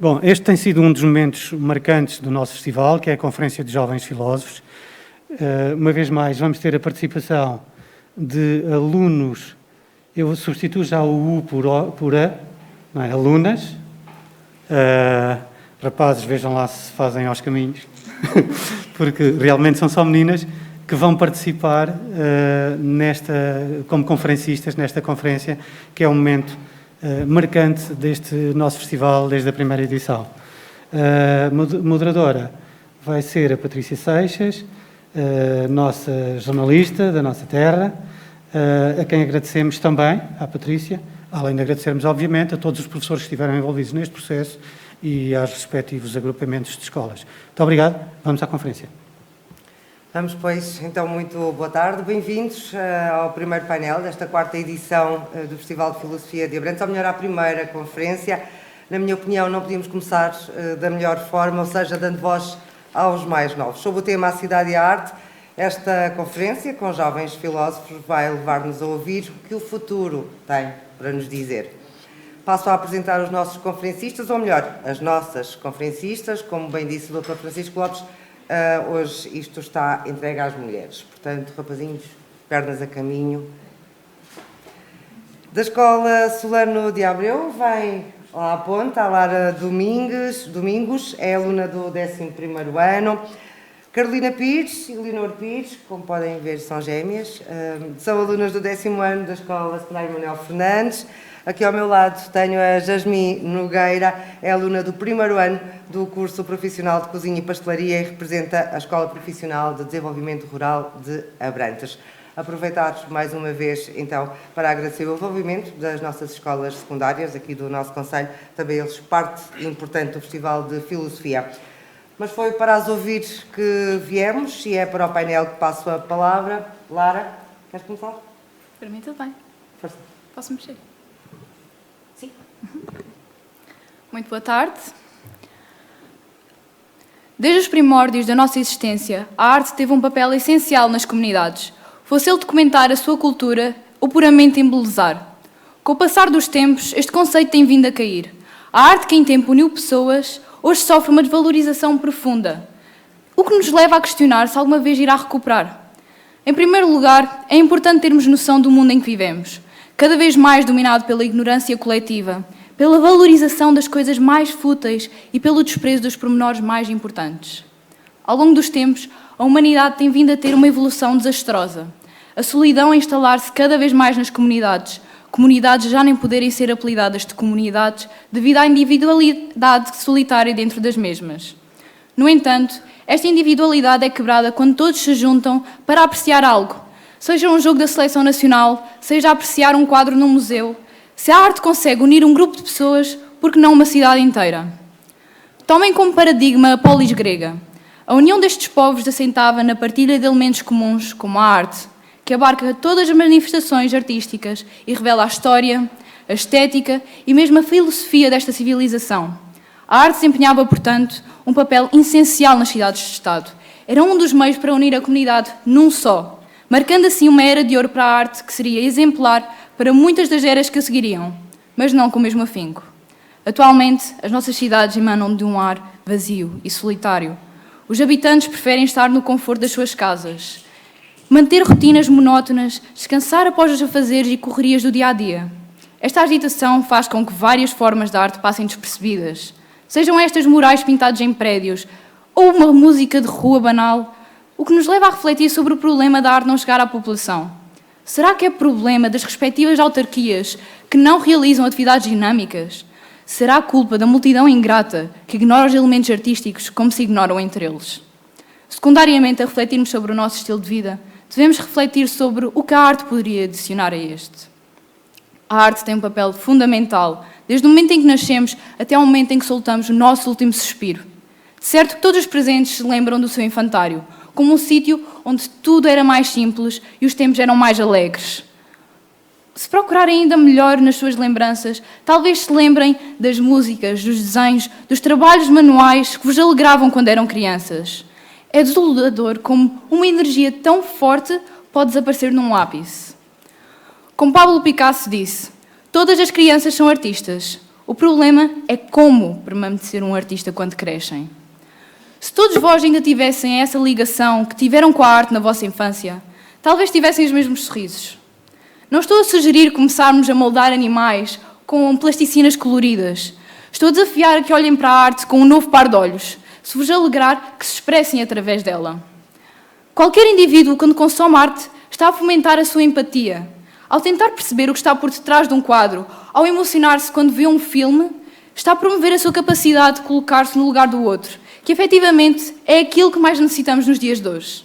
Bom, este tem sido um dos momentos marcantes do nosso festival, que é a Conferência de Jovens Filósofos. Uma vez mais, vamos ter a participação de alunos, eu substituo já o U por A, não é? Alunas. Rapazes, vejam lá se fazem aos caminhos, porque realmente são só meninas que vão participar como conferencistas nesta conferência, que é um momento marcante deste nosso festival desde a primeira edição. A moderadora vai ser a Patrícia Seixas, nossa jornalista da nossa terra, a quem agradecemos também, à Patrícia, além de agradecermos, obviamente, a todos os professores que estiveram envolvidos neste processo e aos respectivos agrupamentos de escolas. Muito obrigado. Vamos à conferência. Vamos, pois, então, muito boa tarde. Bem-vindos ao primeiro painel desta quarta edição do Festival de Filosofia de Abrantes, ou melhor, à primeira conferência. Na minha opinião, não podíamos começar da melhor forma, ou seja, dando voz aos mais novos. Sob o tema A Cidade e a Arte, esta conferência com jovens filósofos vai levar-nos a ouvir o que o futuro tem para nos dizer. Passo a apresentar os nossos conferencistas, ou melhor, as nossas conferencistas, como bem disse o Dr. Francisco Lopes. Hoje isto está entregue às mulheres, portanto, rapazinhos, pernas a caminho. Da Solano de Abreu vem lá à ponta, a Lara Domingos, é aluna do 11º ano. Carolina Pires e Leonor Pires, como podem ver, são gêmeas, são alunas do 10º ano da Escola Secundária Manuel Fernandes. Aqui ao meu lado tenho a Jasmine Nogueira, é aluna do 1º ano do curso profissional de Cozinha e Pastelaria e representa a Escola Profissional de Desenvolvimento Rural de Abrantes. Aproveitar mais uma vez, então, para agradecer o envolvimento das nossas escolas secundárias, aqui do nosso concelho, também eles parte importante do Festival de Filosofia. Mas foi para as ouvir que viemos e é para o painel que passo a palavra. Lara, queres começar? Para mim tudo bem. Força. Posso mexer? Sim. Muito boa tarde. Desde os primórdios da nossa existência, a arte teve um papel essencial nas comunidades, fosse ele documentar a sua cultura ou puramente embelezar. Com o passar dos tempos, este conceito tem vindo a cair. A arte que em tempo uniu pessoas, hoje sofre uma desvalorização profunda, o que nos leva a questionar se alguma vez irá recuperar. Em primeiro lugar, é importante termos noção do mundo em que vivemos, cada vez mais dominado pela ignorância coletiva, pela valorização das coisas mais fúteis e pelo desprezo dos pormenores mais importantes. Ao longo dos tempos, a humanidade tem vindo a ter uma evolução desastrosa. A solidão a instalar-se cada vez mais nas comunidades já nem poderem ser apelidadas de comunidades devido à individualidade solitária dentro das mesmas. No entanto, esta individualidade é quebrada quando todos se juntam para apreciar algo, seja um jogo da seleção nacional, seja apreciar um quadro num museu. Se a arte consegue unir um grupo de pessoas, por que não uma cidade inteira? Tomem como paradigma a polis grega. A união destes povos assentava na partilha de elementos comuns, como a arte, que abarca todas as manifestações artísticas e revela a história, a estética e mesmo a filosofia desta civilização. A arte desempenhava, portanto, um papel essencial nas cidades de Estado. Era um dos meios para unir a comunidade num só, marcando assim uma era de ouro para a arte que seria exemplar para muitas das eras que a seguiriam, mas não com o mesmo afinco. Atualmente, as nossas cidades emanam de um ar vazio e solitário. Os habitantes preferem estar no conforto das suas casas, manter rotinas monótonas, descansar após os afazeres e correrias do dia-a-dia. Esta agitação faz com que várias formas de arte passem despercebidas, sejam estas murais pintados em prédios ou uma música de rua banal, o que nos leva a refletir sobre o problema da arte não chegar à população. Será que é problema das respectivas autarquias que não realizam atividades dinâmicas? Será culpa da multidão ingrata que ignora os elementos artísticos como se ignoram entre eles? Secundariamente, a refletirmos sobre o nosso estilo de vida, devemos refletir sobre o que a arte poderia adicionar a este. A arte tem um papel fundamental, desde o momento em que nascemos até ao momento em que soltamos o nosso último suspiro. De certo que todos os presentes se lembram do seu infantário, como um sítio onde tudo era mais simples e os tempos eram mais alegres. Se procurarem ainda melhor nas suas lembranças, talvez se lembrem das músicas, dos desenhos, dos trabalhos manuais que vos alegravam quando eram crianças. É desolador como uma energia tão forte pode desaparecer num lápis. Como Pablo Picasso disse, todas as crianças são artistas. O problema é como permanecer um artista quando crescem. Se todos vós ainda tivessem essa ligação que tiveram com a arte na vossa infância, talvez tivessem os mesmos sorrisos. Não estou a sugerir começarmos a moldar animais com plasticinas coloridas. Estou a desafiar a que olhem para a arte com um novo par de olhos, se vos alegrar que se expressem através dela. Qualquer indivíduo, quando consome arte, está a fomentar a sua empatia. Ao tentar perceber o que está por detrás de um quadro, ao emocionar-se quando vê um filme, está a promover a sua capacidade de colocar-se no lugar do outro, que efetivamente é aquilo que mais necessitamos nos dias de hoje.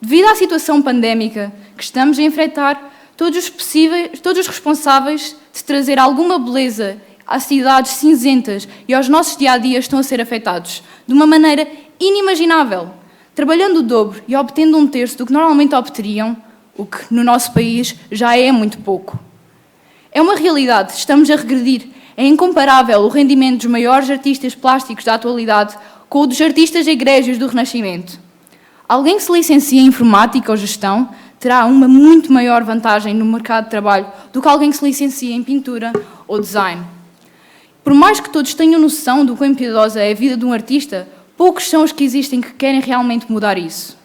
Devido à situação pandémica que estamos a enfrentar, todos os responsáveis de trazer alguma beleza às cidades cinzentas e aos nossos dia-a-dias estão a ser afetados de uma maneira inimaginável, trabalhando o dobro e obtendo um terço do que normalmente obteriam, o que no nosso país já é muito pouco. É uma realidade, estamos a regredir. É incomparável o rendimento dos maiores artistas plásticos da atualidade com o dos artistas egrégios do Renascimento. Alguém que se licencia em informática ou gestão terá uma muito maior vantagem no mercado de trabalho do que alguém que se licencia em pintura ou design. Por mais que todos tenham noção do quão impiedosa é a vida de um artista, poucos são os que existem que querem realmente mudar isso.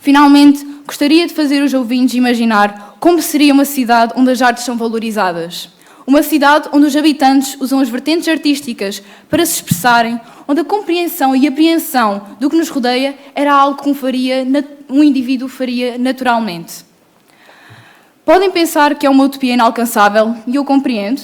Finalmente, gostaria de fazer os ouvintes imaginar como seria uma cidade onde as artes são valorizadas. Uma cidade onde os habitantes usam as vertentes artísticas para se expressarem, onde a compreensão e apreensão do que nos rodeia era algo que um indivíduo faria naturalmente. Podem pensar que é uma utopia inalcançável, e eu compreendo.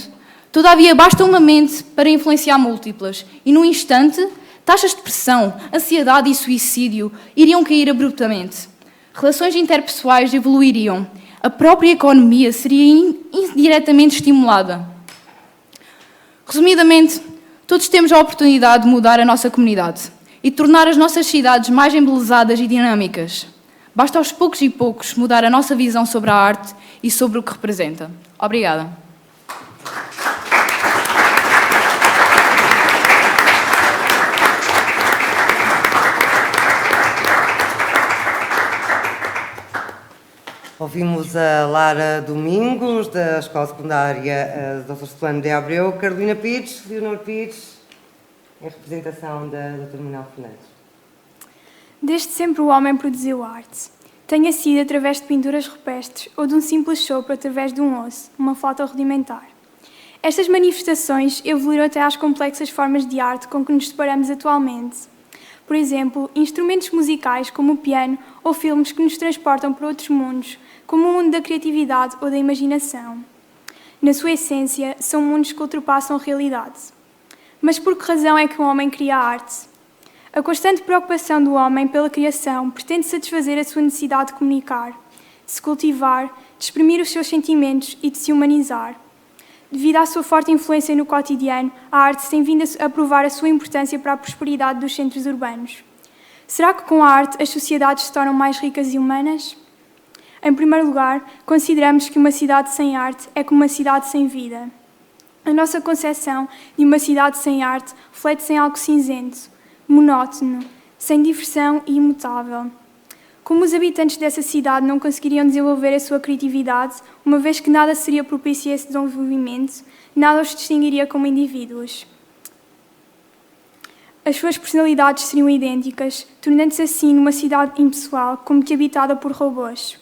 Todavia, basta uma mente para influenciar múltiplas, e num instante, taxas de depressão, ansiedade e suicídio iriam cair abruptamente. Relações interpessoais evoluiriam. A própria economia seria indiretamente estimulada. Resumidamente, todos temos a oportunidade de mudar a nossa comunidade e de tornar as nossas cidades mais embelezadas e dinâmicas. Basta aos poucos e poucos mudar a nossa visão sobre a arte e sobre o que representa. Obrigada. Ouvimos a Lara Domingos, da Escola Secundária Dr. Solano de Abreu, Carolina Pires, Leonor Pires, em representação da Dra. Manuel Fernandes. Desde sempre o homem produziu arte. Tenha sido através de pinturas rupestres ou de um simples sopro através de um osso, uma flauta rudimentar. Estas manifestações evoluíram até às complexas formas de arte com que nos deparamos atualmente. Por exemplo, instrumentos musicais como o piano ou filmes que nos transportam para outros mundos, como o mundo da criatividade ou da imaginação. Na sua essência, são mundos que ultrapassam a realidade. Mas por que razão é que o homem cria a arte? A constante preocupação do homem pela criação pretende satisfazer a sua necessidade de comunicar, de se cultivar, de exprimir os seus sentimentos e de se humanizar. Devido à sua forte influência no cotidiano, a arte tem vindo a provar a sua importância para a prosperidade dos centros urbanos. Será que com a arte as sociedades se tornam mais ricas e humanas? Em primeiro lugar, consideramos que uma cidade sem arte é como uma cidade sem vida. A nossa concepção de uma cidade sem arte reflete-se em algo cinzento, monótono, sem diversão e imutável. Como os habitantes dessa cidade não conseguiriam desenvolver a sua criatividade, uma vez que nada seria propício a esse desenvolvimento, nada os distinguiria como indivíduos. As suas personalidades seriam idênticas, tornando-se assim numa cidade impessoal, como que habitada por robôs.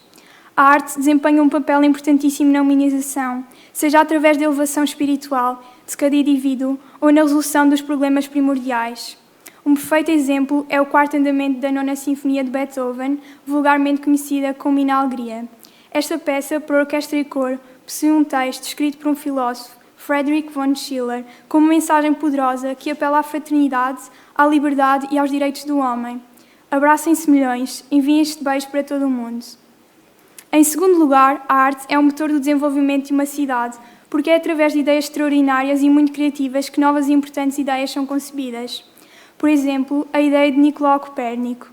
A arte desempenha um papel importantíssimo na humanização, seja através da elevação espiritual de cada indivíduo ou na resolução dos problemas primordiais. Um perfeito exemplo é o quarto andamento da Nona Sinfonia de Beethoven, vulgarmente conhecida como Mina Alegria. Esta peça, para orquestra e coro, possui um texto escrito por um filósofo, Friedrich von Schiller, com uma mensagem poderosa que apela à fraternidade, à liberdade e aos direitos do homem. Abracem-se milhões, enviem este beijo para todo o mundo. Em segundo lugar, a arte é o motor do desenvolvimento de uma cidade, porque é através de ideias extraordinárias e muito criativas que novas e importantes ideias são concebidas. Por exemplo, a ideia de Nicolau Copérnico,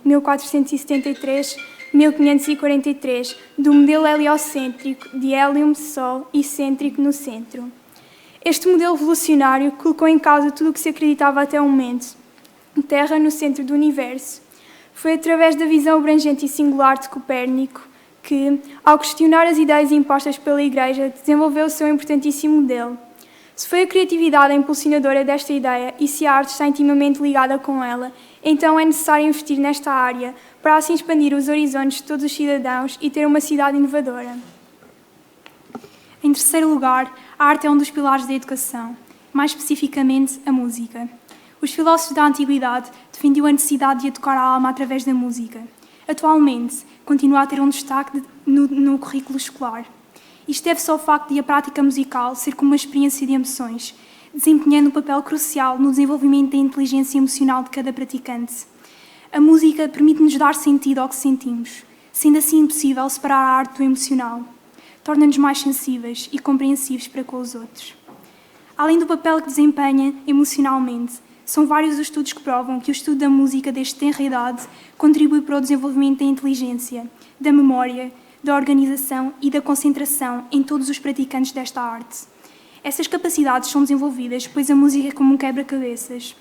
1473-1543, do modelo heliocêntrico de hélium-sol e cêntrico no centro. Este modelo revolucionário colocou em causa tudo o que se acreditava até o momento, Terra no centro do universo. Foi através da visão abrangente e singular de Copérnico que, ao questionar as ideias impostas pela Igreja, desenvolveu o seu importantíssimo modelo. Se foi a criatividade a impulsionadora desta ideia e se a arte está intimamente ligada com ela, então é necessário investir nesta área para assim expandir os horizontes de todos os cidadãos e ter uma cidade inovadora. Em terceiro lugar, a arte é um dos pilares da educação, mais especificamente a música. Os filósofos da Antiguidade defendiam a necessidade de educar a alma através da música. Atualmente, continua a ter um destaque no currículo escolar. Isto deve-se ao facto de a prática musical ser como uma experiência de emoções, desempenhando um papel crucial no desenvolvimento da inteligência emocional de cada praticante. A música permite-nos dar sentido ao que sentimos, sendo assim impossível separar a arte do emocional. Torna-nos mais sensíveis e compreensivos para com os outros. Além do papel que desempenha emocionalmente, são vários os estudos que provam que o estudo da música desde tenra idade contribui para o desenvolvimento da inteligência, da memória, da organização e da concentração em todos os praticantes desta arte. Essas capacidades são desenvolvidas pois a música é como um quebra-cabeças.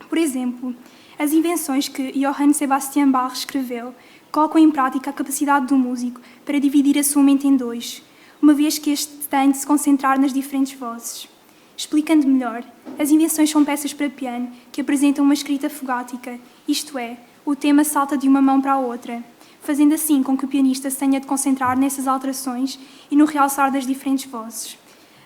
Por exemplo, as invenções que Johann Sebastian Bach escreveu colocam em prática a capacidade do músico para dividir a sua mente em dois, uma vez que este tem de se concentrar nas diferentes vozes. Explicando melhor, as invenções são peças para piano que apresentam uma escrita fogática, isto é, o tema salta de uma mão para a outra, fazendo assim com que o pianista se tenha de concentrar nessas alterações e no realçar das diferentes vozes.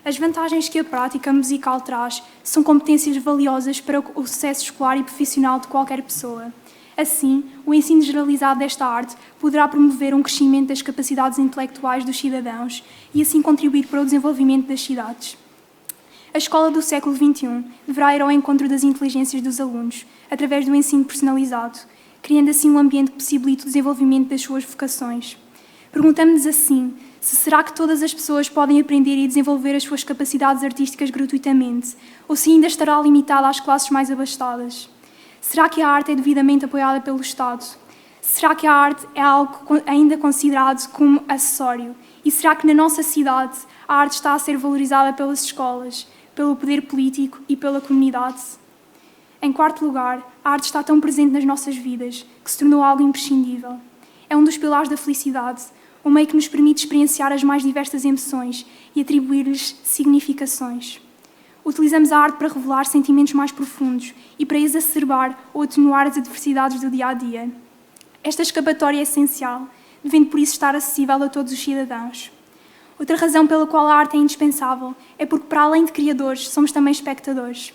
As vantagens que a prática musical traz são competências valiosas para o sucesso escolar e profissional de qualquer pessoa. Assim, o ensino generalizado desta arte poderá promover um crescimento das capacidades intelectuais dos cidadãos e assim contribuir para o desenvolvimento das cidades. A escola do século XXI deverá ir ao encontro das inteligências dos alunos, através do ensino personalizado, criando assim um ambiente que possibilite o desenvolvimento das suas vocações. Perguntamos-nos assim, se será que todas as pessoas podem aprender e desenvolver as suas capacidades artísticas gratuitamente, ou se ainda estará limitada às classes mais abastadas? Será que a arte é devidamente apoiada pelo Estado? Será que a arte é algo ainda considerado como acessório? E será que na nossa cidade a arte está a ser valorizada pelas escolas, pelo poder político e pela comunidade? Em quarto lugar, a arte está tão presente nas nossas vidas que se tornou algo imprescindível. É um dos pilares da felicidade, um meio que nos permite experienciar as mais diversas emoções e atribuir-lhes significações. Utilizamos a arte para revelar sentimentos mais profundos e para exacerbar ou atenuar as adversidades do dia-a-dia. Esta escapatória é essencial, devendo por isso estar acessível a todos os cidadãos. Outra razão pela qual a arte é indispensável é porque, para além de criadores, somos também espectadores.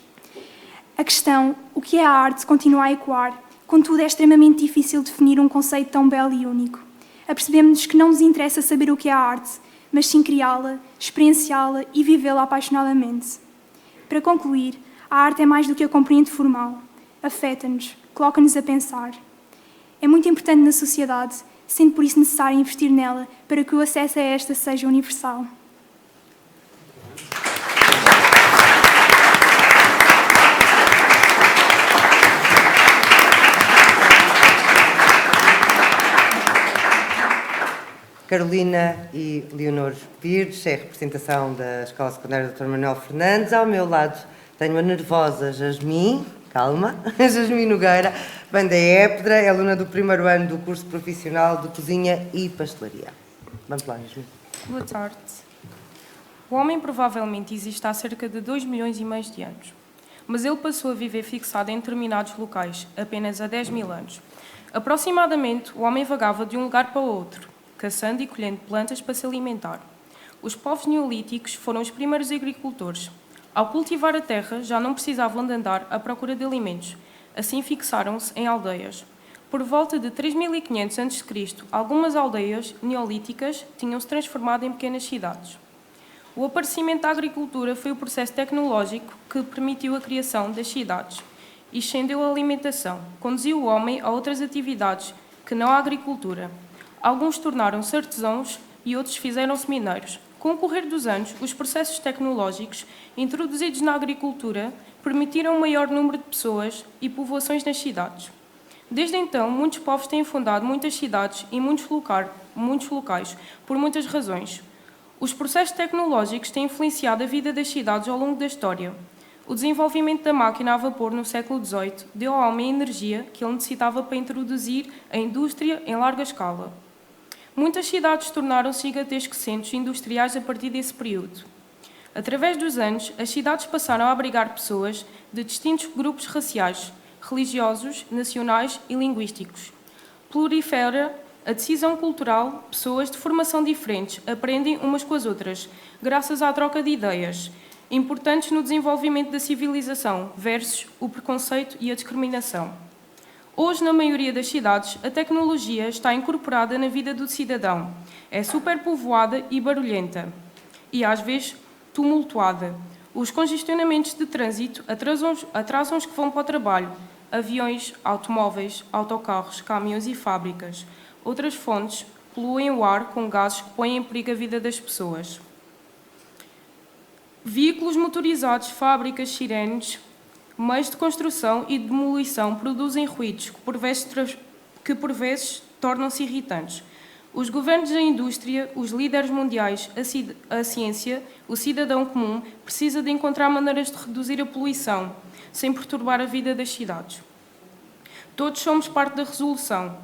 A questão, o que é a arte, continua a ecoar, contudo é extremamente difícil definir um conceito tão belo e único. Apercebemos-nos que não nos interessa saber o que é a arte, mas sim criá-la, experienciá-la e vivê-la apaixonadamente. Para concluir, a arte é mais do que a componente formal. Afeta-nos, coloca-nos a pensar. É muito importante na sociedade, sendo por isso necessário investir nela para que o acesso a esta seja universal. Carolina e Leonor Pires, é a representação da Escola Secundária Dr. Manuel Fernandes. Ao meu lado tenho a nervosa Jasmim, calma, Jasmim Nogueira, vem da Épedra, é aluna do primeiro ano do curso profissional de Cozinha e Pastelaria. Vamos lá, Jasmim. Boa tarde. O homem provavelmente existe há cerca de 2,5 milhões de anos, mas ele passou a viver fixado em determinados locais apenas há 10.000 anos. Aproximadamente, o homem vagava de um lugar para o outro, caçando e colhendo plantas para se alimentar. Os povos neolíticos foram os primeiros agricultores. Ao cultivar a terra, já não precisavam de andar à procura de alimentos. Assim fixaram-se em aldeias. Por volta de 3.500 a.C., algumas aldeias neolíticas tinham-se transformado em pequenas cidades. O aparecimento da agricultura foi o processo tecnológico que permitiu a criação das cidades e estendeu a alimentação, conduziu o homem a outras atividades que não a agricultura. Alguns tornaram-se artesãos e outros fizeram-se mineiros. Com o correr dos anos, os processos tecnológicos introduzidos na agricultura permitiram um maior número de pessoas e povoações nas cidades. Desde então, muitos povos têm fundado muitas cidades e muitos locais, por muitas razões. Os processos tecnológicos têm influenciado a vida das cidades ao longo da história. O desenvolvimento da máquina a vapor no século XVIII deu ao homem a energia que ele necessitava para introduzir a indústria em larga escala. Muitas cidades tornaram-se gigantescos centros industriais a partir desse período. Através dos anos, as cidades passaram a abrigar pessoas de distintos grupos raciais, religiosos, nacionais e linguísticos. Prolifera a decisão cultural, pessoas de formação diferentes aprendem umas com as outras, graças à troca de ideias, importantes no desenvolvimento da civilização, versus o preconceito e a discriminação. Hoje, na maioria das cidades, a tecnologia está incorporada na vida do cidadão. É superpovoada e barulhenta, e às vezes tumultuada. Os congestionamentos de trânsito atrasam os que vão para o trabalho, aviões, automóveis, autocarros, caminhões e fábricas. Outras fontes poluem o ar com gases que põem em perigo a vida das pessoas. Veículos motorizados, fábricas, sirenes, meios de construção e demolição produzem ruídos que por vezes tornam-se irritantes. Os governos da indústria, os líderes mundiais, a ciência, o cidadão comum precisa de encontrar maneiras de reduzir a poluição, sem perturbar a vida das cidades. Todos somos parte da resolução.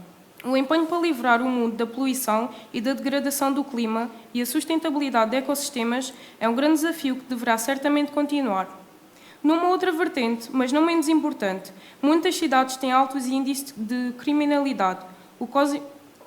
O empenho para livrar o mundo da poluição e da degradação do clima e a sustentabilidade de ecossistemas é um grande desafio que deverá certamente continuar. Numa outra vertente, mas não menos importante, muitas cidades têm altos índices de criminalidade,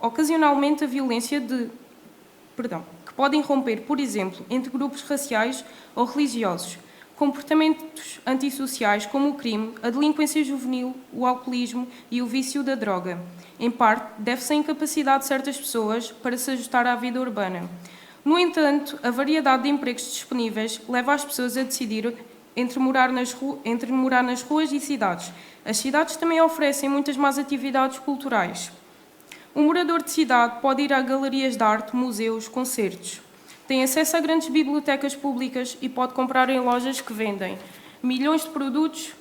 ocasionalmente a violência que podem romper, por exemplo, entre grupos raciais ou religiosos, comportamentos antissociais como o crime, a delinquência juvenil, o alcoolismo e o vício da droga. Em parte, deve-se à incapacidade de certas pessoas para se ajustar à vida urbana. No entanto, a variedade de empregos disponíveis leva as pessoas a decidir entre morar nas ruas e cidades. As cidades também oferecem muitas más atividades culturais. Um morador de cidade pode ir a galerias de arte, museus, concertos. Tem acesso a grandes bibliotecas públicas e pode comprar em lojas que vendem milhões de produtos.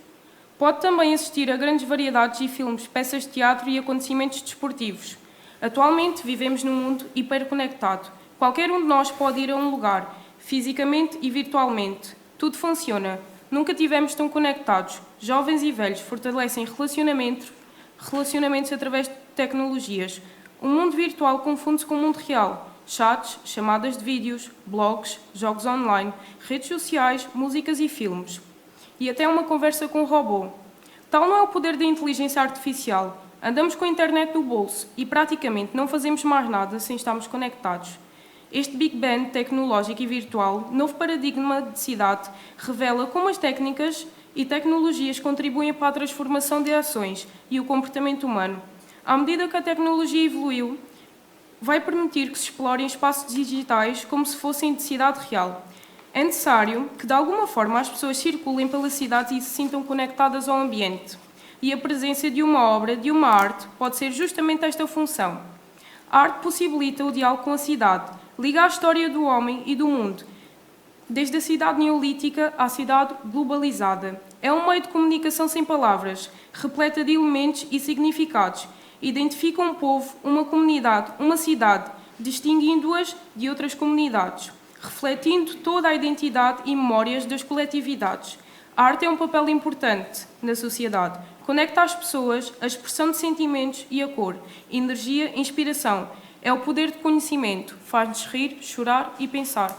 Pode também assistir a grandes variedades de filmes, peças de teatro e acontecimentos desportivos. Atualmente vivemos num mundo hiperconectado. Qualquer um de nós pode ir a um lugar, fisicamente e virtualmente. Tudo funciona. Nunca tivemos tão conectados. Jovens e velhos fortalecem relacionamentos através de tecnologias. O mundo virtual confunde-se com o mundo real. Chats, chamadas de vídeos, blogs, jogos online, redes sociais, músicas e filmes. E até uma conversa com um robô. Tal não é o poder da inteligência artificial. Andamos com a internet no bolso e praticamente não fazemos mais nada sem estarmos conectados. Este Big Bang tecnológico e virtual, novo paradigma de cidade, revela como as técnicas e tecnologias contribuem para a transformação de ações e o comportamento humano. À medida que a tecnologia evoluiu, vai permitir que se explorem espaços digitais como se fossem de cidade real. É necessário que, de alguma forma, as pessoas circulem pela cidade e se sintam conectadas ao ambiente. E a presença de uma obra, de uma arte, pode ser justamente esta função. A arte possibilita o diálogo com a cidade, liga a história do homem e do mundo, desde a cidade neolítica à cidade globalizada. É um meio de comunicação sem palavras, repleta de elementos e significados. Identifica um povo, uma comunidade, uma cidade, distinguindo-as de outras comunidades, refletindo toda a identidade e memórias das coletividades. A arte é um papel importante na sociedade. Conecta as pessoas, a expressão de sentimentos e a cor, energia, inspiração. É o poder de conhecimento. Faz-nos rir, chorar e pensar.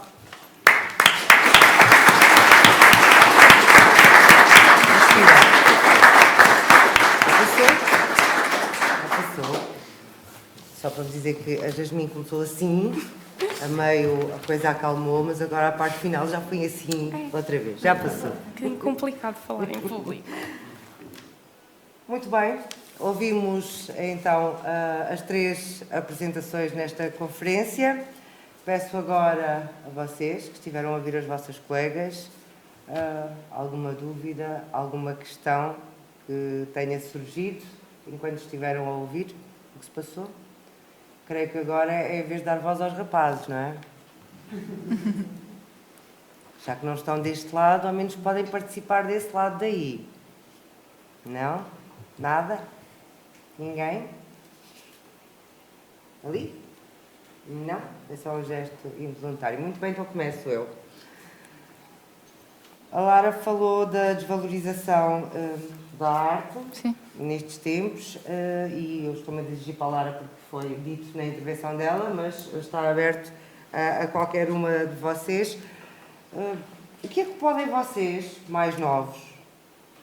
Só para vos dizer que a Jasmine começou assim, a meio a coisa acalmou, mas agora a parte final já foi assim outra vez. Já passou. É um bocadinho complicado falar em público. Muito bem, ouvimos então as 3 apresentações nesta conferência. Peço agora a vocês que estiveram a ouvir as vossas colegas alguma dúvida, alguma questão que tenha surgido enquanto estiveram a ouvir o que se passou. Creio que agora é a vez de dar voz aos rapazes, não é? Já que não estão deste lado, ao menos podem participar desse lado daí. Não? Nada? Ninguém? Ali? Não? É só um gesto involuntário. Muito bem, então começo eu. A Lara falou da desvalorização da arte. Sim. Nestes tempos, e eu estou-me a dirigir para a Lara porque foi dito na intervenção dela, mas está aberto a qualquer uma de vocês. O que é que podem vocês, mais novos,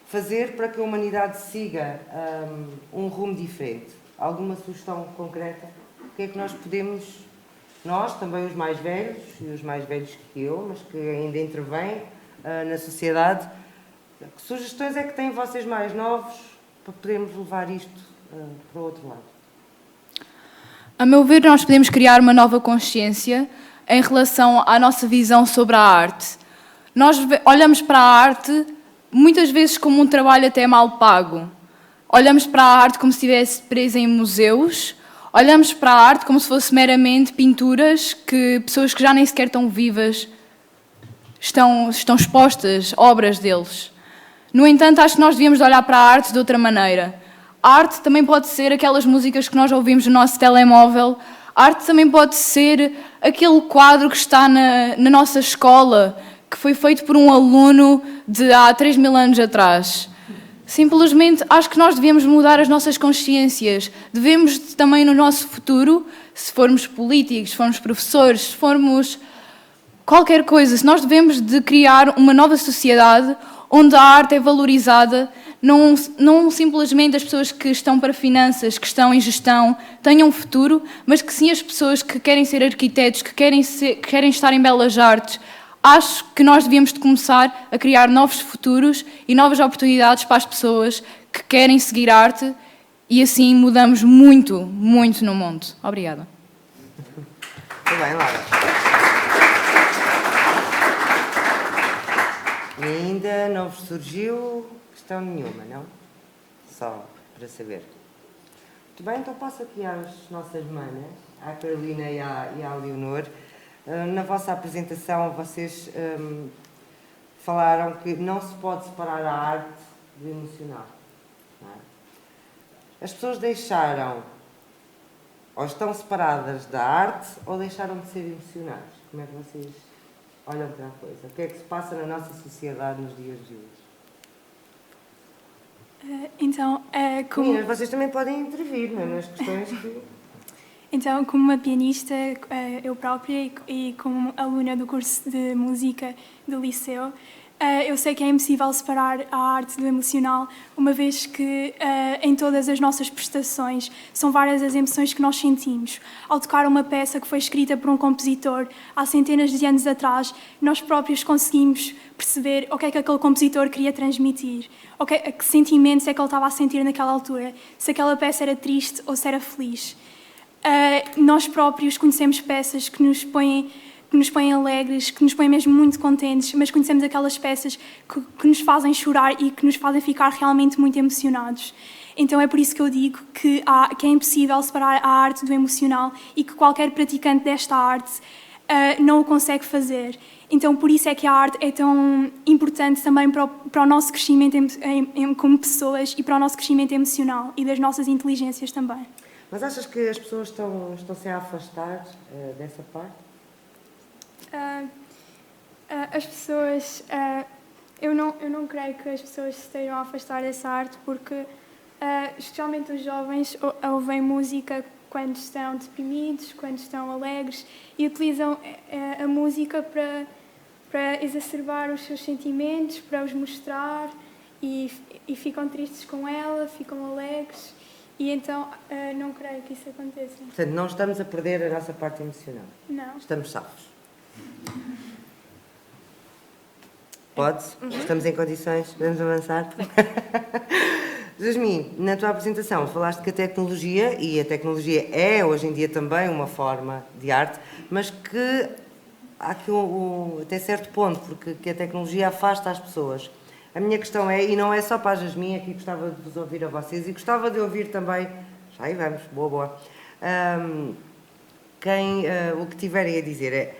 fazer para que a humanidade siga um rumo diferente? Alguma sugestão concreta? O que é que nós podemos, nós, também os mais velhos, e os mais velhos que eu, mas que ainda intervêm na sociedade, que sugestões é que têm vocês mais novos para podermos levar isto para o outro lado? A meu ver, nós podemos criar uma nova consciência em relação à nossa visão sobre a arte. Nós olhamos para a arte muitas vezes como um trabalho até mal pago. Olhamos para a arte como se estivesse presa em museus, olhamos para a arte como se fosse meramente pinturas que pessoas que já nem sequer estão vivas estão expostas, obras deles. No entanto, acho que nós devíamos olhar para a arte de outra maneira. A arte também pode ser aquelas músicas que nós ouvimos no nosso telemóvel. A arte também pode ser aquele quadro que está na nossa escola, que foi feito por um aluno de há 3.000 anos atrás. Simplesmente, acho que nós devemos mudar as nossas consciências. Devemos também, no nosso futuro, se formos políticos, se formos professores, se formos qualquer coisa, se nós devemos de criar uma nova sociedade onde a arte é valorizada, não simplesmente as pessoas que estão para finanças, que estão em gestão, tenham um futuro, mas que sim as pessoas que querem ser arquitetos, que querem estar em belas artes. Acho que nós devíamos de começar a criar novos futuros e novas oportunidades para as pessoas que querem seguir arte e assim mudamos muito, muito no mundo. Obrigada. Muito bem, Laura. E ainda não vos surgiu questão nenhuma, não? Só para saber. Muito bem, então passo aqui às nossas manas, à Carolina e à Leonor. Na vossa apresentação, vocês falaram que não se pode separar a arte do emocional. Não é? As pessoas deixaram, ou estão separadas da arte, ou deixaram de ser emocionais. Como é que vocês olham para a coisa? O que é que se passa na nossa sociedade nos dias de hoje? Meninas, vocês também podem intervir, não é? Nas questões que... Então, como uma pianista, eu própria e como aluna do curso de música do liceu, eu sei que é impossível separar a arte do emocional, uma vez que em todas as nossas prestações são várias as emoções que nós sentimos. Ao tocar uma peça que foi escrita por um compositor há centenas de anos atrás, nós próprios conseguimos perceber o que é que aquele compositor queria transmitir, que sentimentos é que ele estava a sentir naquela altura, se aquela peça era triste ou se era feliz. Nós próprios conhecemos peças que nos põem alegres, que nos põem mesmo muito contentes, mas conhecemos aquelas peças que nos fazem chorar e que nos fazem ficar realmente muito emocionados. Então é por isso que eu digo que é impossível separar a arte do emocional e que qualquer praticante desta arte não o consegue fazer. Então por isso é que a arte é tão importante também para o nosso crescimento como pessoas e para o nosso crescimento emocional e das nossas inteligências também. Mas achas que as pessoas estão-se a afastar dessa parte? As pessoas... eu não creio que as pessoas se estejam a afastar dessa arte porque, especialmente os jovens, ouvem música quando estão deprimidos, quando estão alegres e utilizam a música para exacerbar os seus sentimentos, para os mostrar e ficam tristes com ela, ficam alegres. E então, não creio que isso aconteça. Portanto, não estamos a perder a nossa parte emocional. Não. Estamos salvos. Pode? Estamos em condições? Vamos avançar? Jasmine, na tua apresentação falaste que a tecnologia, e a tecnologia é hoje em dia também uma forma de arte, mas que há aqui até certo ponto, porque que a tecnologia afasta as pessoas. A minha questão é, e não é só para a Jasmine, aqui gostava de vos ouvir a vocês e gostava de ouvir também, já aí vamos, boa, o que tiverem a dizer é,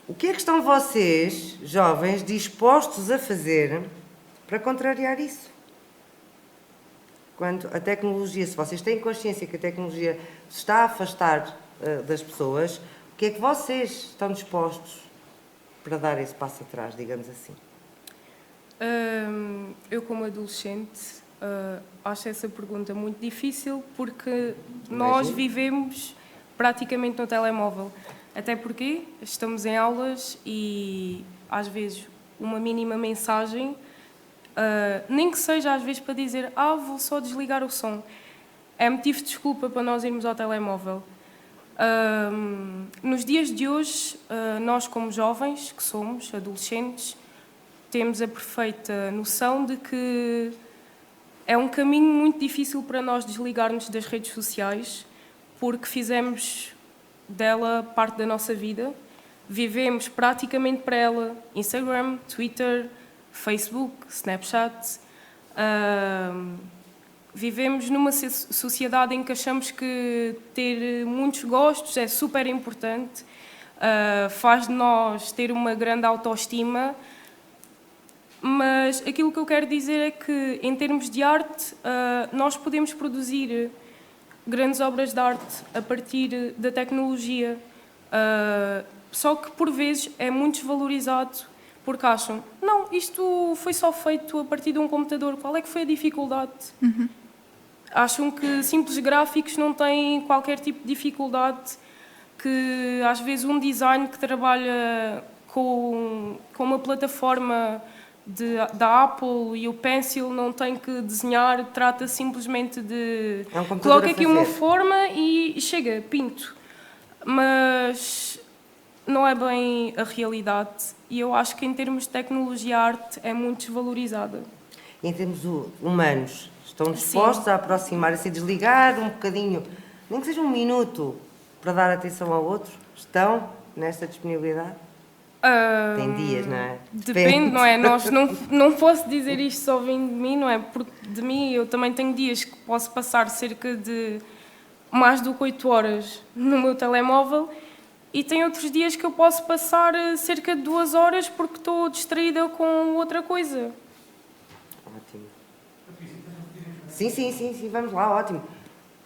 o que é que estão vocês, jovens, dispostos a fazer para contrariar isso? Quanto à tecnologia, se vocês têm consciência que a tecnologia se está a afastar das pessoas, o que é que vocês estão dispostos para dar esse passo atrás, digamos assim? Eu, como adolescente, acho essa pergunta muito difícil porque nós vivemos praticamente no telemóvel. Até porque estamos em aulas e, às vezes, uma mínima mensagem, nem que seja às vezes para dizer vou só desligar o som, é motivo de desculpa para nós irmos ao telemóvel. Nos dias de hoje, nós como jovens, que somos adolescentes, temos a perfeita noção de que é um caminho muito difícil para nós desligarmos das redes sociais, porque fizemos dela parte da nossa vida, vivemos praticamente para ela Instagram, Twitter, Facebook, Snapchat. Vivemos numa sociedade em que achamos que ter muitos gostos é super importante, faz de nós ter uma grande autoestima, mas aquilo que eu quero dizer é que, em termos de arte, nós podemos produzir grandes obras de arte a partir da tecnologia, só que por vezes é muito desvalorizado, porque acham, não, isto foi só feito a partir de um computador, qual é que foi a dificuldade? Acham que simples gráficos não têm qualquer tipo de dificuldade, que às vezes um design que trabalha com uma plataforma da Apple e o Pencil não tem que desenhar, trata simplesmente de coloca aqui uma forma e chega, pinto. Mas não é bem a realidade, e eu acho que em termos de tecnologia, a arte é muito desvalorizada. Em termos humanos, estão dispostos a aproximar-se e desligar um bocadinho, nem que seja um minuto, para dar atenção ao outro? Estão nesta disponibilidade? Tem dias, não é? Depende, não é? Não posso dizer isto só vindo de mim, não é? Porque de mim eu também tenho dias que posso passar cerca de mais do que 8 horas no meu telemóvel, e tem outros dias que eu posso passar cerca de 2 horas porque estou distraída com outra coisa. Ótimo. Sim, vamos lá, ótimo.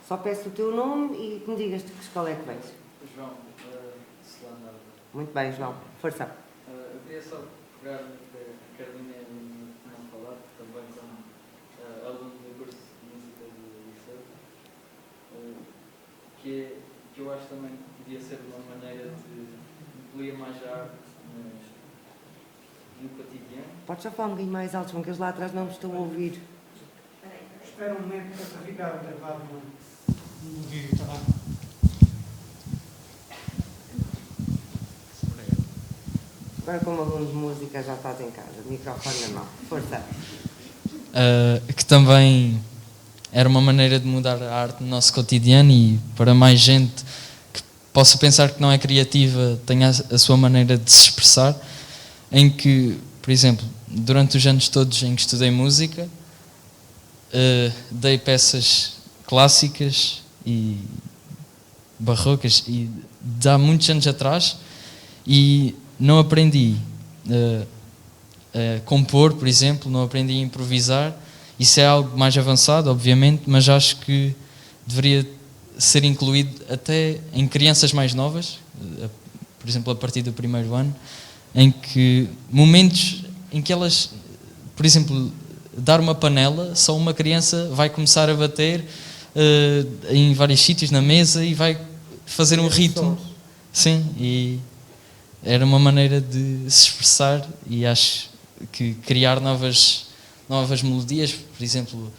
Só peço o teu nome e que me digas de que escola é que vens. João, Solano. Muito bem, João. Força. Eu queria só pegar que a Carolina não falar, também como aluno do curso de Música do Liceu, que eu acho também que podia ser uma maneira de incluir mais a arte no cotidiano. Podes só falar um bocadinho mais alto, porque eles lá atrás não me estão a ouvir. Espera um momento para ficar gravado no vídeo, está lá. Agora, como aluno de música, já estás em casa, microfone na mão. Força. Que também era uma maneira de mudar a arte no nosso cotidiano, e para mais gente que possa pensar que não é criativa, tenha a sua maneira de se expressar, em que, por exemplo, durante os anos todos em que estudei música, dei peças clássicas e barrocas e de há muitos anos atrás, e não aprendi a compor, por exemplo, não aprendi a improvisar. Isso é algo mais avançado, obviamente, mas acho que deveria ser incluído até em crianças mais novas, por exemplo, a partir do 1º ano, em que momentos em que elas, por exemplo, dar uma panela, só uma criança vai começar a bater em vários sítios na mesa e vai fazer um ritmo. Sim, e era uma maneira de se expressar, e acho que criar novas melodias, por exemplo,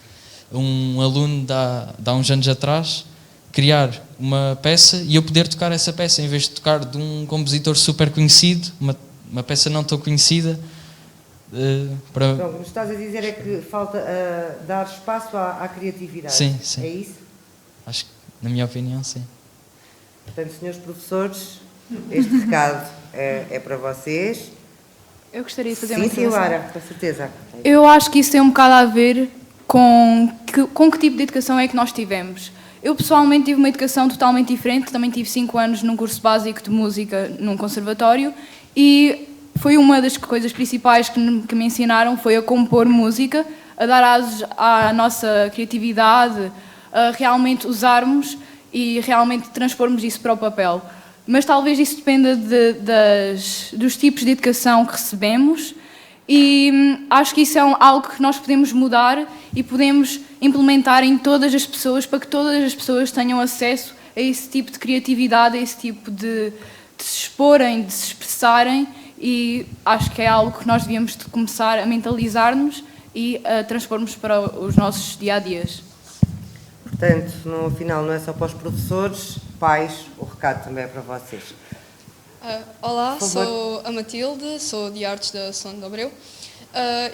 um aluno de há uns anos atrás criar uma peça e eu poder tocar essa peça em vez de tocar de um compositor super conhecido, uma peça não tão conhecida. Então, o que estás a dizer é que falta dar espaço à criatividade. Sim. É isso? Acho que, na minha opinião, sim. Portanto, senhores professores, este recado é para vocês. Eu gostaria de fazer uma Sim, intervenção. Lara, com certeza. Eu acho que isso tem um bocado a ver com que tipo de educação é que nós tivemos. Eu, pessoalmente, tive uma educação totalmente diferente. Também tive 5 anos num curso básico de música num conservatório, e foi uma das coisas principais que me ensinaram, foi a compor música, a dar asas à nossa criatividade, a realmente usarmos e realmente transpormos isso para o papel. Mas talvez isso dependa dos tipos de educação que recebemos, e acho que isso é algo que nós podemos mudar e podemos implementar em todas as pessoas, para que todas as pessoas tenham acesso a esse tipo de criatividade, a esse tipo de se exporem, de se expressarem e acho que é algo que nós devíamos de começar a mentalizar-nos e a transpormos para os nossos dia-a-dias. Portanto, no final não é só para os professores, pais, o recado também é para vocês. Olá, Por favor. sou a Matilde, sou de Artes da Solano de Abreu.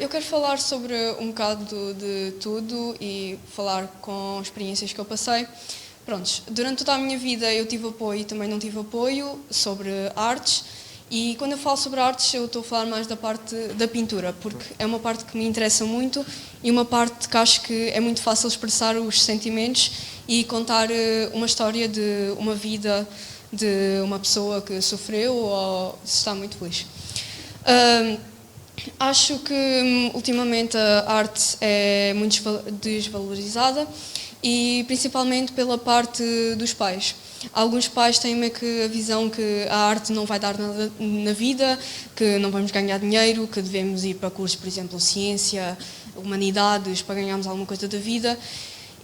Eu quero falar sobre um bocado de tudo e falar com experiências que eu passei. Prontos, durante toda a minha vida eu tive apoio e também não tive apoio sobre artes, e quando eu falo sobre artes eu estou a falar mais da parte da pintura, porque é uma parte que me interessa muito e uma parte que acho que é muito fácil expressar os sentimentos e contar uma história de uma vida de uma pessoa que sofreu ou está muito feliz. Acho que ultimamente a arte é muito desvalorizada e principalmente pela parte dos pais. Alguns pais têm meio que a visão que a arte não vai dar nada na vida, que não vamos ganhar dinheiro, que devemos ir para cursos, por exemplo, ciência, humanidades, para ganharmos alguma coisa da vida.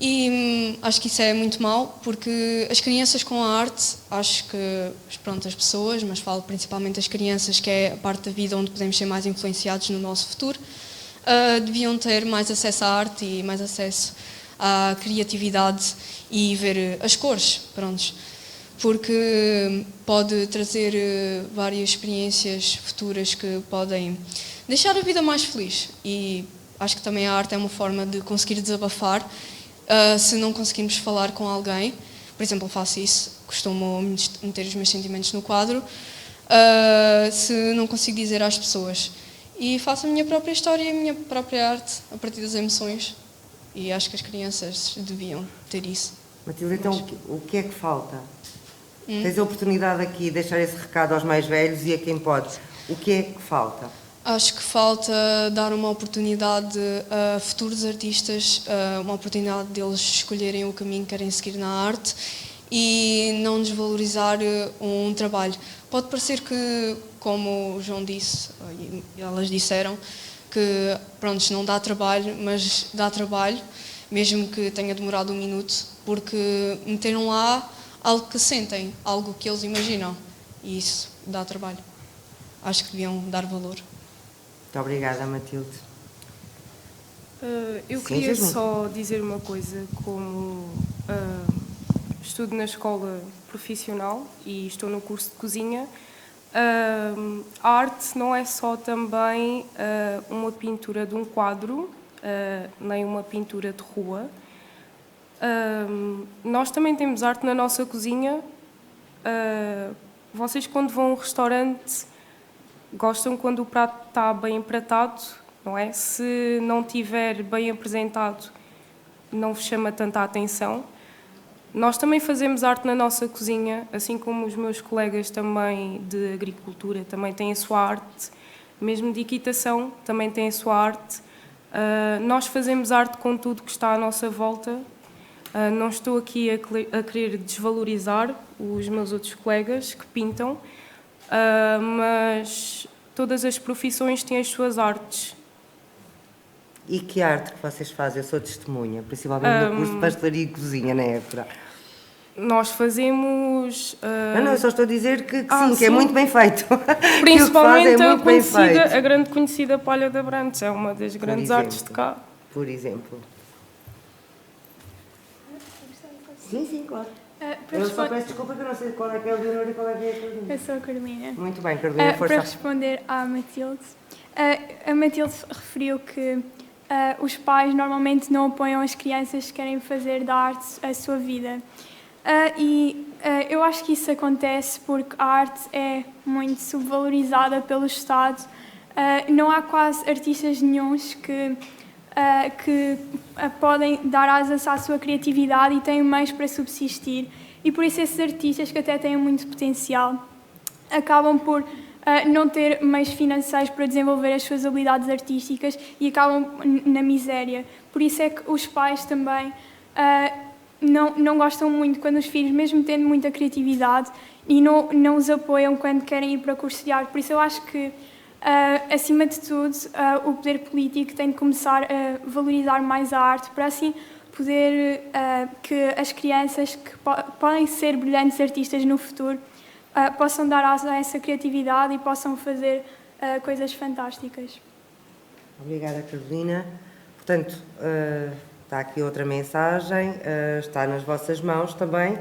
E acho que isso é muito mau, porque as crianças com a arte, acho que, pronto, as pessoas, mas falo principalmente das crianças, que é a parte da vida onde podemos ser mais influenciados no nosso futuro, deviam ter mais acesso à arte e mais acesso à criatividade e ver as cores, prontos, porque pode trazer várias experiências futuras que podem deixar a vida mais feliz, e acho que também a arte é uma forma de conseguir desabafar. Se não conseguimos falar com alguém, por exemplo, eu faço isso, costumo meter os meus sentimentos no quadro, se não consigo dizer às pessoas. E faço a minha própria história e a minha própria arte a partir das emoções, e acho que as crianças deviam ter isso. Matilde, então o que é que falta? Tens a oportunidade aqui de deixar esse recado aos mais velhos e a quem pode. O que é que falta? Acho que falta dar uma oportunidade a futuros artistas, uma oportunidade deles escolherem o caminho que querem seguir na arte e não desvalorizar um trabalho. Pode parecer que, como o João disse, e elas disseram, que pronto, não dá trabalho, mas dá trabalho, mesmo que tenha demorado um minuto, porque meteram lá algo que sentem, algo que eles imaginam, e isso dá trabalho. Acho que deviam dar valor. Muito obrigada, Matilde. Eu Sim, queria Jasmine. só dizer uma coisa, como estudo na escola profissional e estou no curso de cozinha. A arte não é só também uma pintura de um quadro, nem uma pintura de rua. Nós também temos arte na nossa cozinha. Vocês, quando vão a um restaurante, gostam quando o prato está bem empratado, não é? Se não estiver bem apresentado, não vos chama tanta atenção. Nós também fazemos arte na nossa cozinha, assim como os meus colegas também de agricultura também têm a sua arte, mesmo de equitação também têm a sua arte. Nós fazemos arte com tudo que está à nossa volta. Não estou aqui a querer desvalorizar os meus outros colegas que pintam, mas todas as profissões têm as suas artes. E que arte que vocês fazem? Eu sou testemunha, principalmente no curso de pastelaria e cozinha, na época. Nós fazemos... Não, eu só estou a dizer que sim, que sim. é muito bem feito. Principalmente é muito bem feito. a grande conhecida Palha de Abrantes, é uma das grandes artes de cá. Por exemplo. Sim, claro. Eu só peço desculpa que eu não sei qual é que é o Leonor e qual é que é a Carolina. Eu sou a Carolina. Muito bem, Carolina, Para força. responder à Matilde, a Matilde referiu que os pais normalmente não apoiam as crianças que querem fazer da arte a sua vida. Eu acho que isso acontece porque a arte é muito subvalorizada pelo Estado. Não há quase artistas nenhuns que podem dar asas à sua criatividade e têm meios para subsistir. E por isso esses artistas que até têm muito potencial acabam por não ter meios financeiros para desenvolver as suas habilidades artísticas e acabam na miséria. Por isso é que os pais também não gostam muito quando os filhos, mesmo tendo muita criatividade, e não os apoiam quando querem ir para curso de arte. Por isso eu acho que, acima de tudo, o poder político tem de começar a valorizar mais a arte para assim poder que as crianças que podem ser brilhantes artistas no futuro possam dar asa a essa criatividade e possam fazer coisas fantásticas. Obrigada, Carolina. Portanto, está aqui outra mensagem, está nas vossas mãos também,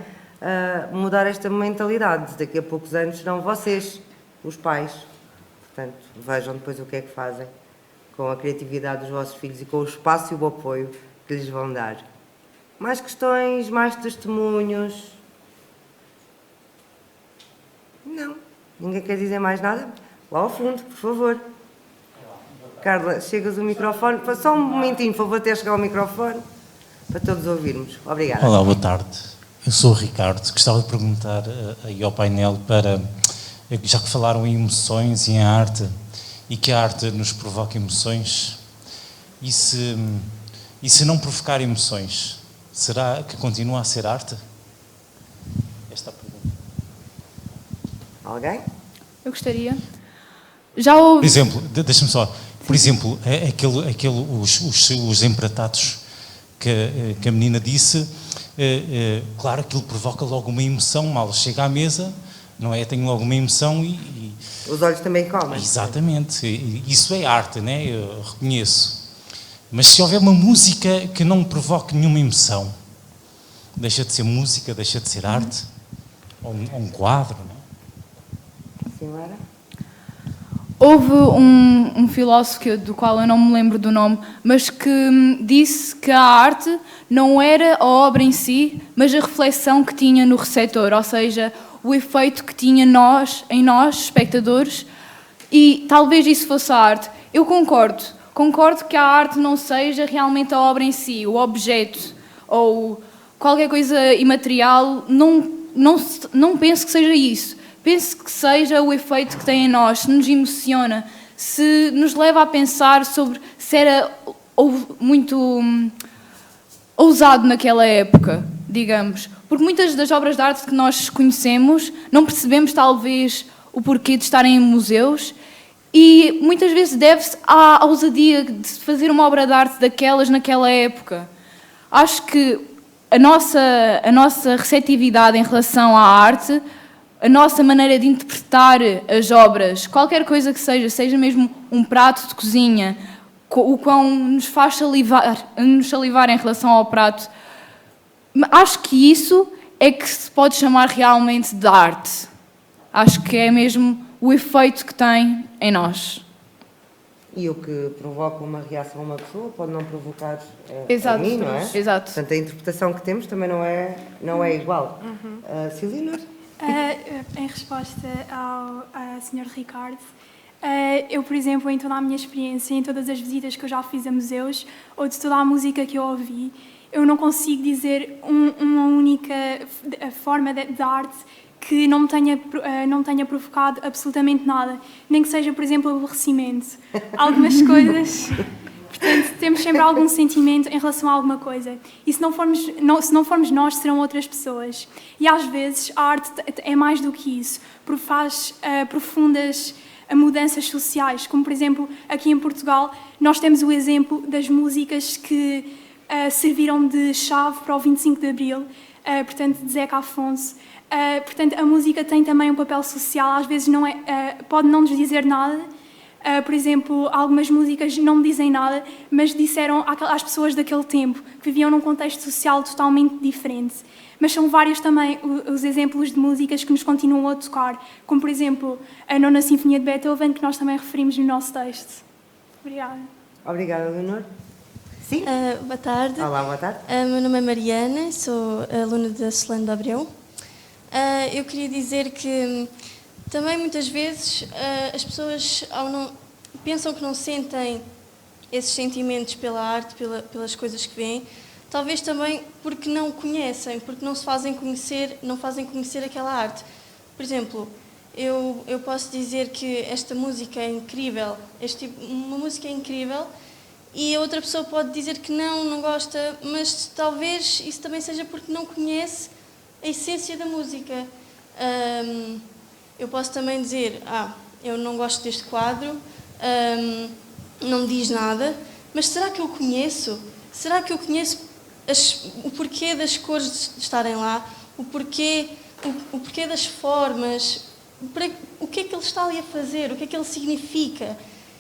mudar esta mentalidade. Daqui a poucos anos serão vocês, os pais. Portanto, vejam depois o que é que fazem com a criatividade dos vossos filhos e com o espaço e o apoio que lhes vão dar. Mais questões, mais testemunhos? Não. Ninguém quer dizer mais nada? Lá ao fundo, por favor. Carla, chegas o microfone. Só um momentinho, por favor, até chegar ao microfone, para todos ouvirmos. Obrigada. Olá, boa tarde. Eu sou o Ricardo. Gostava de perguntar aí ao painel já que falaram em emoções e em arte, e que a arte nos provoca emoções, e se não provocar emoções, será que continua a ser arte? Esta é a pergunta. Alguém? Eu gostaria. Já houve... Por exemplo, deixa-me só, por exemplo, os empratados que a menina disse, claro, aquilo provoca logo uma emoção, mal chega à mesa, não é? Tenho logo uma emoção e... Os olhos também comem. Exatamente, isso é arte, né? Eu reconheço. Mas se houver uma música que não provoque nenhuma emoção, deixa de ser música, deixa de ser arte, ou um quadro, não é? Senhora? Houve um filósofo do qual eu não me lembro do nome, mas que disse que a arte não era a obra em si, mas a reflexão que tinha no receptor, ou seja, o efeito que tinha em nós, espectadores, e talvez isso fosse a arte. Eu concordo que a arte não seja realmente a obra em si, o objeto, ou qualquer coisa imaterial, não penso que seja isso. Penso que seja o efeito que tem em nós, se nos emociona, se nos leva a pensar sobre se era muito ousado naquela época, digamos. Porque muitas das obras de arte que nós conhecemos não percebemos talvez o porquê de estarem em museus e muitas vezes deve-se à ousadia de fazer uma obra de arte daquelas naquela época. Acho que a nossa receptividade em relação à arte, a nossa maneira de interpretar as obras, qualquer coisa que seja mesmo um prato de cozinha, o quão nos faz salivar em relação ao prato, acho que isso é que se pode chamar realmente de arte. Acho que é mesmo o efeito que tem em nós. E o que provoca uma reação a uma pessoa pode não provocar Exato, a mim, não é? Exato. Portanto, a interpretação que temos também não é igual. Cilinor? Em resposta ao Sr. Ricardo, eu, por exemplo, em toda a minha experiência, em todas as visitas que eu já fiz a museus, ou de toda a música que eu ouvi, eu não consigo dizer uma única forma de arte que não me tenha provocado absolutamente nada. Nem que seja, por exemplo, aborrecimento. Algumas coisas... Portanto, temos sempre algum sentimento em relação a alguma coisa. E se não formos nós, serão outras pessoas. E às vezes a arte é mais do que isso, porque faz profundas mudanças sociais. Como, por exemplo, aqui em Portugal, nós temos o exemplo das músicas que serviram de chave para o 25 de Abril, portanto, de Zeca Afonso. Portanto, a música tem também um papel social, às vezes pode não nos dizer nada. Por exemplo, algumas músicas não me dizem nada, mas disseram às pessoas daquele tempo, que viviam num contexto social totalmente diferente. Mas são vários também os exemplos de músicas que nos continuam a tocar, como, por exemplo, a Nona Sinfonia de Beethoven, que nós também referimos no nosso texto. Obrigada. Obrigada, Leonor. Sim? Boa tarde. Olá, boa tarde. Meu nome é Mariana, sou aluna da Solano de Abreu. Eu queria dizer que também muitas vezes as pessoas pensam que não sentem esses sentimentos pela arte, pelas coisas que veem, talvez também porque não conhecem, porque não fazem conhecer aquela arte. Por exemplo, eu posso dizer que esta música é incrível, uma música é incrível, e a outra pessoa pode dizer que não gosta, mas talvez isso também seja porque não conhece a essência da música. Eu posso também dizer, eu não gosto deste quadro, não me diz nada, mas será que eu conheço? Será que eu conheço o porquê das cores estarem lá? O porquê o porquê das formas, o que é que ele está ali a fazer, o que é que ele significa.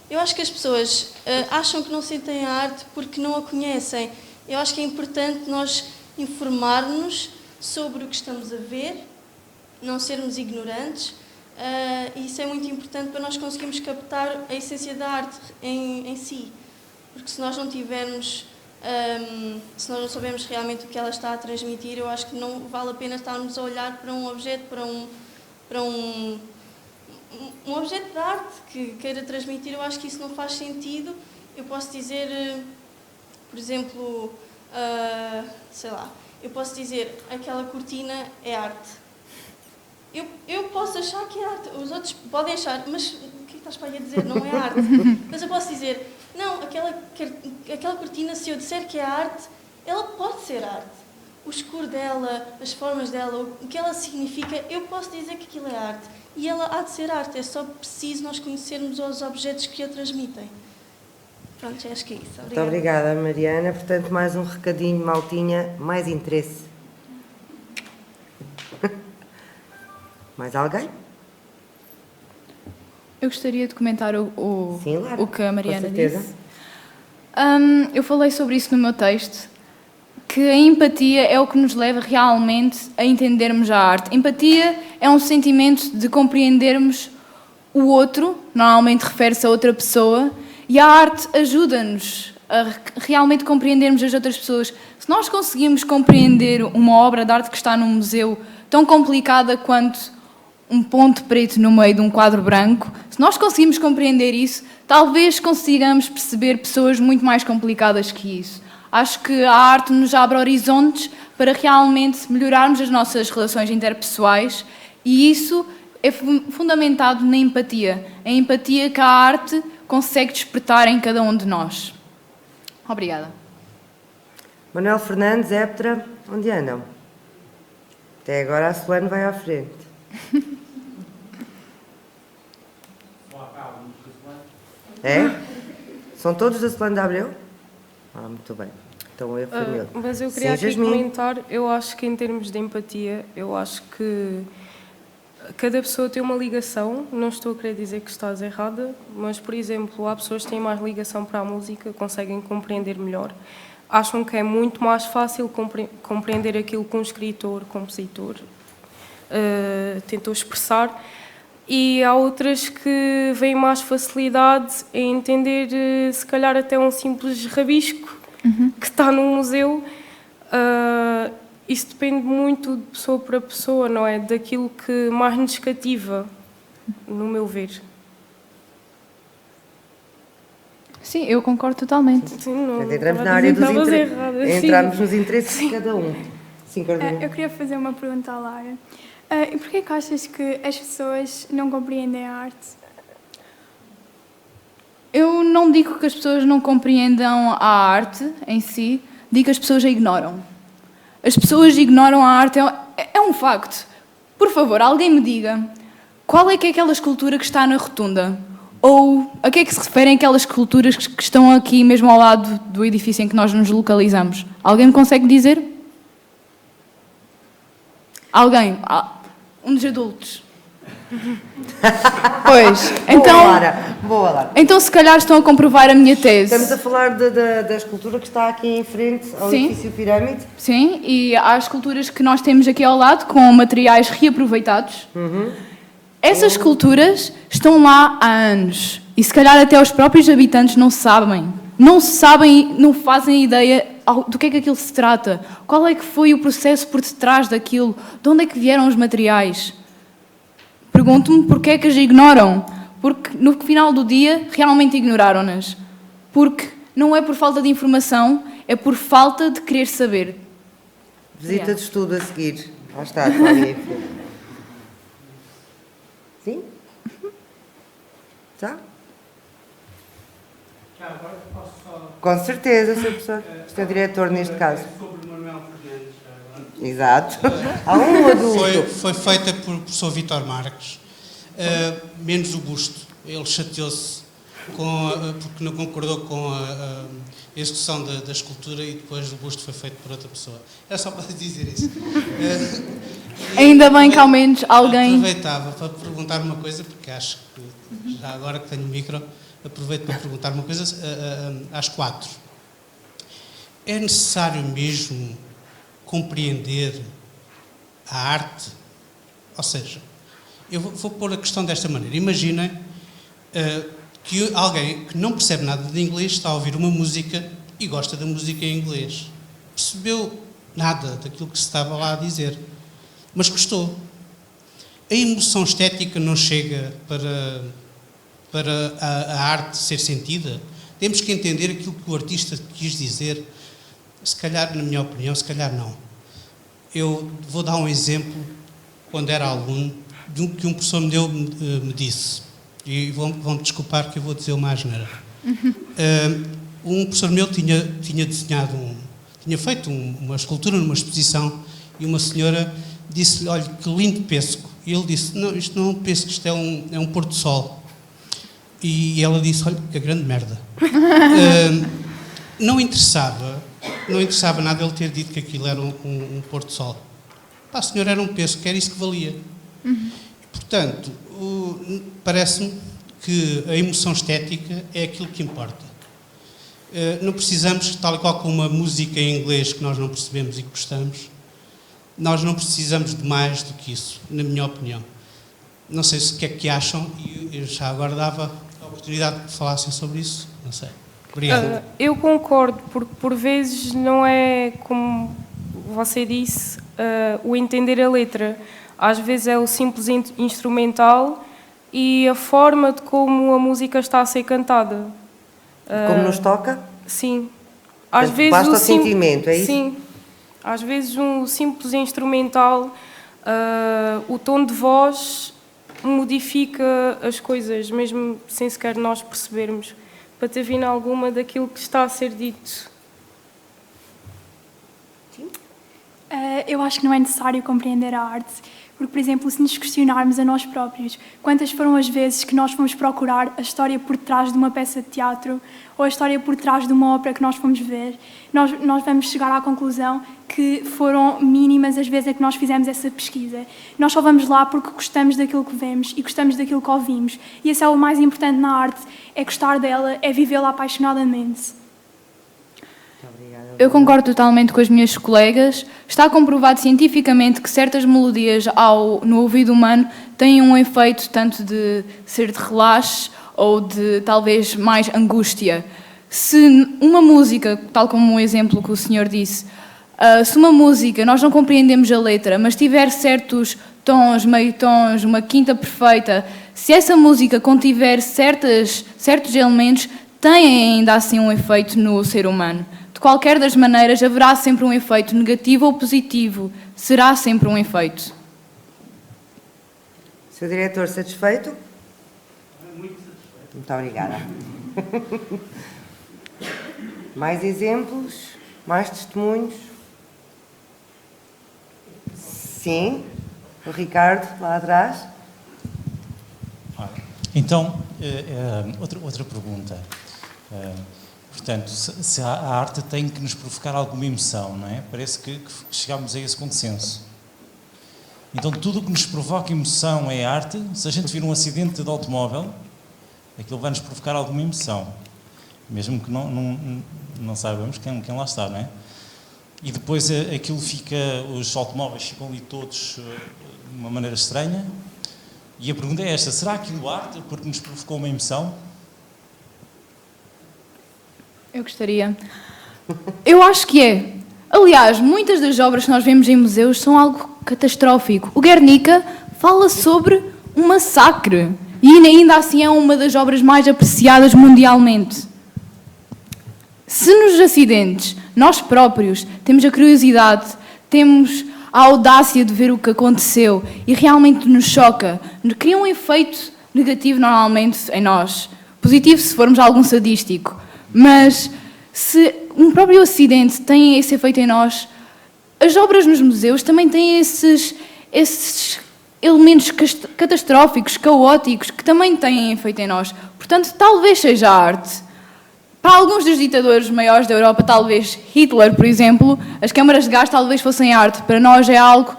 Eu acho que as pessoas acham que não sentem a arte porque não a conhecem. Eu acho que é importante nós informar-nos sobre o que estamos a ver, não sermos ignorantes, e isso é muito importante para nós conseguirmos captar a essência da arte em si. Porque se nós não tivermos, se nós não soubermos realmente o que ela está a transmitir, eu acho que não vale a pena estarmos a olhar para um objeto, para um objeto de arte que queira transmitir. Eu acho que isso não faz sentido. Eu posso dizer, por exemplo, sei lá, eu posso dizer aquela cortina é arte. Eu posso achar que é arte, os outros podem achar, mas o que estás para aí a dizer? Não é arte. Mas eu posso dizer, não, aquela cortina, se eu disser que é arte, ela pode ser arte. O escuro dela, as formas dela, o que ela significa, eu posso dizer que aquilo é arte. E ela há de ser arte, é só preciso nós conhecermos os objetos que a transmitem. Pronto, acho que é isso. Obrigada. Muito obrigada, Mariana. Portanto, mais um recadinho, maltinha, mais interesse. Mais alguém? Eu gostaria de comentar Sim, Lara, o que a Mariana com certeza. disse. Eu falei sobre isso no meu texto, que a empatia é o que nos leva realmente a entendermos a arte. Empatia é um sentimento de compreendermos o outro, normalmente refere-se a outra pessoa, e a arte ajuda-nos a realmente compreendermos as outras pessoas. Se nós conseguimos compreender uma obra de arte que está num museu tão complicada quanto um ponto preto no meio de um quadro branco, se nós conseguimos compreender isso, talvez consigamos perceber pessoas muito mais complicadas que isso. Acho que a arte nos abre horizontes para realmente melhorarmos as nossas relações interpessoais, e isso é fundamentado na empatia. A empatia que a arte consegue despertar em cada um de nós. Obrigada. Manuel Fernandes, Eptra, onde andam? Até agora a Solane vai à frente. É? São todos da Solane de Abreu? Muito bem. Então o erro foi meu. Mas eu queria Sim, aqui Jasmine. comentar, eu acho que em termos de empatia, eu acho que cada pessoa tem uma ligação, não estou a querer dizer que estás errada, mas, por exemplo, há pessoas que têm mais ligação para a música, conseguem compreender melhor, acham que é muito mais fácil compreender aquilo que um escritor, compositor tentou expressar, e há outras que veem mais facilidade em entender, se calhar, até um simples rabisco que está num museu. Isso depende muito de pessoa para pessoa, não é? Daquilo que mais nos cativa, no meu ver. Sim, eu concordo totalmente. Sim, não, Portanto, entramos na área dos interesses. entramos nos interesses de cada um. Sim, Carolina. Eu queria fazer uma pergunta à Lara. E porquê que achas que as pessoas não compreendem a arte? Eu não digo que as pessoas não compreendam a arte em si, digo que as pessoas a ignoram. As pessoas ignoram a arte, é um facto. Por favor, alguém me diga qual é que é aquela escultura que está na rotunda? Ou a que é que se referem aquelas esculturas que estão aqui mesmo ao lado do edifício em que nós nos localizamos? Alguém me consegue dizer? Alguém? Um dos adultos. Pois, então... Boa, Lara. Boa, Lara. Então, se calhar estão a comprovar a minha tese. Estamos a falar da escultura que está aqui em frente ao Sim. edifício Pirâmide. Sim, e há esculturas que nós temos aqui ao lado com materiais reaproveitados. Essas esculturas estão lá há anos e se calhar até os próprios habitantes não sabem, não fazem ideia do que é que aquilo se trata, qual é que foi o processo por detrás daquilo, de onde é que vieram os materiais. Pergunto-me porque é que as ignoram, porque no final do dia realmente ignoraram-nas, porque não é por falta de informação, é por falta de querer saber. Visita de estudo a seguir. Lá está, Cláudia. Sim? Tá? Já agora posso só... Com certeza, Sr. Professor. Sr. Diretor, neste caso. Sobre Manuel Fernandes. Exato. Há um adulto. Foi feita por professor Vítor Marques, menos o busto. Ele chateou-se porque não concordou com a execução da escultura e depois o busto foi feito por outra pessoa. Era só para dizer isso. Ainda bem que ao menos alguém... Aproveitava para perguntar uma coisa, porque acho que, já agora que tenho o micro, aproveito para perguntar uma coisa às 4. É necessário mesmo compreender a arte? Ou seja, eu vou pôr a questão desta maneira. Imaginem que alguém que não percebe nada de inglês está a ouvir uma música e gosta da música em inglês. Percebeu nada daquilo que se estava lá a dizer, mas gostou. A emoção estética não chega para a arte ser sentida. Temos que entender aquilo que o artista quis dizer. Se calhar, na minha opinião, se calhar não. Eu vou dar um exemplo, quando era aluno, que um professor me disse, e vão-me desculpar que eu vou dizer uma asneira. Um professor meu tinha desenhado, tinha feito uma escultura numa exposição, e uma senhora disse-lhe, olha, que lindo pêssego. E ele disse, não, isto não é um pêssego, isto é um pôr do sol. E ela disse, olha, que grande merda. Não interessava nada ele ter dito que aquilo era um pôr do sol. Pá, a senhora era um pêssego, que era isso que valia. Portanto, parece-me que a emoção estética é aquilo que importa. Não precisamos, tal e qual como uma música em inglês que nós não percebemos e que gostamos, nós não precisamos de mais do que isso, na minha opinião. Não sei o que é que acham, e eu já agora dava a oportunidade de falassem sobre isso, não sei. Obrigado. Eu concordo, porque por vezes não é, como você disse, o entender a letra. Às vezes é o simples instrumental e a forma de como a música está a ser cantada. Como nos toca? Sim. Às Portanto, vezes basta o sentimento, é isso? Sim. Às vezes um simples instrumental, o tom de voz modifica as coisas, mesmo sem sequer nós percebermos, para ter vindo alguma daquilo que está a ser dito. Eu acho que não é necessário compreender a arte, porque, por exemplo, se nos questionarmos a nós próprios, quantas foram as vezes que nós fomos procurar a história por trás de uma peça de teatro ou a história por trás de uma ópera que nós fomos ver, nós vamos chegar à conclusão que foram mínimas as vezes em que nós fizemos essa pesquisa. Nós só vamos lá porque gostamos daquilo que vemos e gostamos daquilo que ouvimos. E esse é o mais importante na arte, é gostar dela, é vivê-la apaixonadamente. Eu concordo totalmente com as minhas colegas. Está comprovado cientificamente que certas melodias no ouvido humano têm um efeito tanto de ser de relaxe ou de talvez mais angústia. Se uma música, tal como o exemplo que o senhor disse, se uma música, nós não compreendemos a letra, mas tiver certos tons, meio tons, uma quinta perfeita, se essa música contiver certos elementos, tem ainda assim um efeito no ser humano. De qualquer das maneiras, haverá sempre um efeito negativo ou positivo. Será sempre um efeito. Sr. Diretor, satisfeito? Muito satisfeito. Muito obrigada. Mais exemplos? Mais testemunhos? Sim. O Ricardo, lá atrás. Então, outra pergunta. Portanto, se a arte tem que nos provocar alguma emoção, não é? Parece que chegámos a esse consenso. Então, tudo o que nos provoca emoção é arte. Se a gente vir um acidente de automóvel, aquilo vai nos provocar alguma emoção. Mesmo que não saibamos quem lá está, não é? E depois aquilo fica, os automóveis ficam ali todos de uma maneira estranha. E a pergunta é esta: será aquilo arte porque nos provocou uma emoção? Eu gostaria. Eu acho que é. Aliás, muitas das obras que nós vemos em museus são algo catastrófico. O Guernica fala sobre um massacre e ainda assim é uma das obras mais apreciadas mundialmente. Se nos acidentes nós próprios temos a curiosidade, temos a audácia de ver o que aconteceu e realmente nos choca, cria um efeito negativo normalmente em nós, positivo se formos algum sadístico. Mas se um próprio acidente tem esse efeito em nós, as obras nos museus também têm esses elementos catastróficos, caóticos, que também têm efeito em nós. Portanto, talvez seja arte. Para alguns dos ditadores maiores da Europa, talvez Hitler, por exemplo, as câmaras de gás talvez fossem arte. Para nós é algo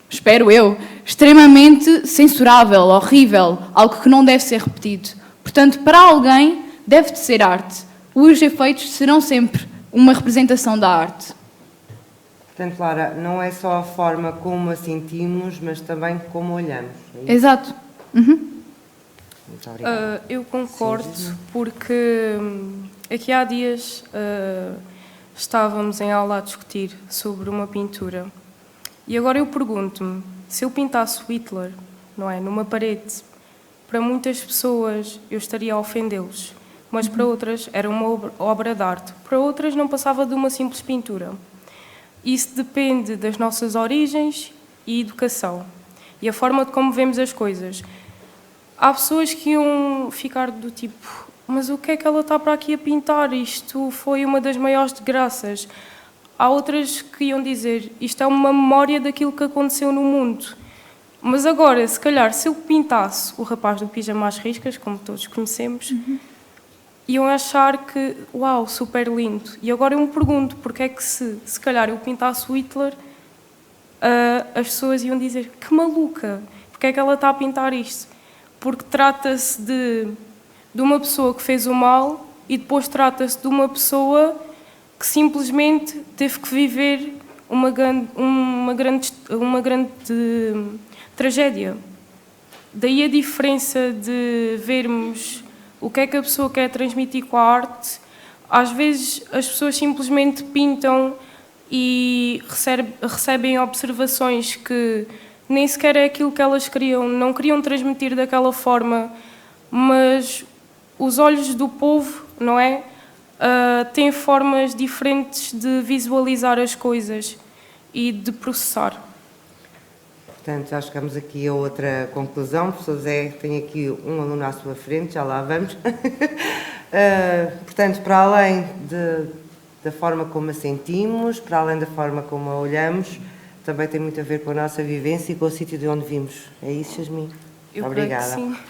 espero eu, extremamente censurável, horrível, algo que não deve ser repetido. Portanto, para alguém, deve de ser arte. Os efeitos serão sempre uma representação da arte. Portanto, Lara, não é só a forma como a sentimos, mas também como olhamos. É isso? Exato. Uhum. Muito obrigada. Eu concordo, Sim. porque aqui há dias estávamos em aula a discutir sobre uma pintura. E agora eu pergunto-me, se eu pintasse o Hitler, não é, numa parede, para muitas pessoas eu estaria a ofendê-los, mas para outras era uma obra de arte, para outras não passava de uma simples pintura. Isso depende das nossas origens e educação e a forma de como vemos as coisas. Há pessoas que iam ficar do tipo, mas o que é que ela está para aqui a pintar? Isto foi uma das maiores desgraças. Há outras que iam dizer, isto é uma memória daquilo que aconteceu no mundo. Mas agora, se calhar, se eu pintasse o rapaz do pijama às riscas, como todos conhecemos, iam achar que, uau, super lindo. E agora eu me pergunto, porque é que se calhar eu pintasse o Hitler, as pessoas iam dizer, que maluca, porque é que ela está a pintar isto? Porque trata-se de uma pessoa que fez o mal e depois trata-se de uma pessoa que simplesmente teve que viver uma grande tragédia. Daí a diferença de vermos o que é que a pessoa quer transmitir com a arte. Às vezes as pessoas simplesmente pintam e recebem observações que nem sequer é aquilo que elas queriam, não queriam transmitir daquela forma, mas os olhos do povo, não é? Têm formas diferentes de visualizar as coisas e de processar. Portanto, já chegamos aqui a outra conclusão. O professor Zé tem aqui um aluno à sua frente, já lá vamos. Portanto, para além da forma como a sentimos, para além da forma como a olhamos, também tem muito a ver com a nossa vivência e com o sítio de onde vimos. É isso, Jasmine? Eu Obrigada. creio que sim.